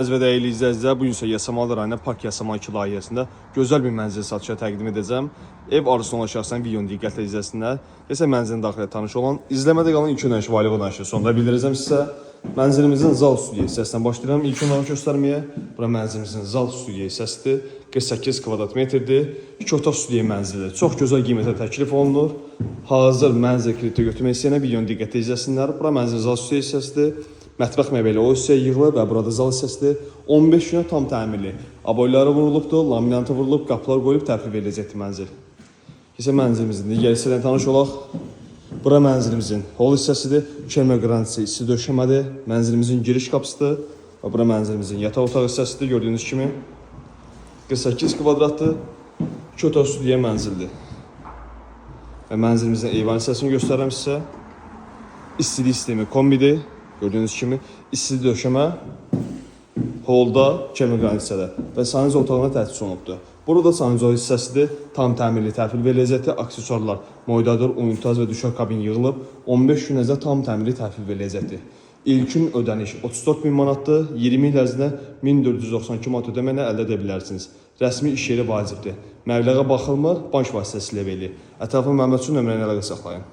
Və dəyərli izləyicilər, bu gün isə Yasamal rayonunda Park Yasamal 2 layihəsində gözəl bir mənzil satışa təqdim edəcəm. Ev arzusu olan şəxslərin videonu diqqətlə izləsinlər. Desə mənzilin daxilində tanış olan, izləmədə qalan ilk önəş valiq olan sonda bildirəcəm sizə. Mənzilimizin zal studiya hissəsindən başlayıram. İlk onları göstərməyə. Bura mənzilimizin zal studiya hissəsidir. 48 kvadrat metrdir. 2 otaq studiya mənzilidir. Çox gözəl qiymətə təklif olunur. Hazır mənzil kreditə götürmək istəyənə videonu diqqətlə izləsinlər. Bura mənzilin zal studiya hissəsidir. Mətbəx məbəli o hissəyə yığılır və burada zal hissəsidir. 15 günə tam təmirli. Aboyları vurulubdur, laminantı vurulub, qapılar qoyulub təhvil veriləcəkdir mənzil. İsə mənzilimizin digər hissədən tanış olaq. Bura mənzilimizin hol hissəsidir. Çelmə qranitisi isti döşəmədir. Mənzilimizin giriş qapısıdır. Və bura mənzilimizin yataq otaq hissəsidir. Gördüyünüz kimi 48 kvadratdır. 2 otaq studiya mənzildir. Və mənzilimizin eyvan hissəsini göstərirəm sizə. İstilik sistemi kombidir. Gördüyünüz kimi isti döşəmə holda, çelmə qranitisidə və sanitar otağına təsis olunubdur. Burada sanitar hissəsidir. Tam təmirli təhvil veriləcəkdir. Aksesuarlar, moydadır, unitaz və düşər kabin yığılıb. 15 gün ərzində tam təmirli təhvil veriləcəkdir. İlkin ödəniş 34.000 manatdır. 20 il ərzində 1492 manat ödəməklə əldə edə bilərsiniz. Rəsmi iş yeri vacibdir. Məbləğə baxılmır, bank vasitəsilə verilir. Ətraflı məlumat üçün nömrəni əlaqə saxlayın.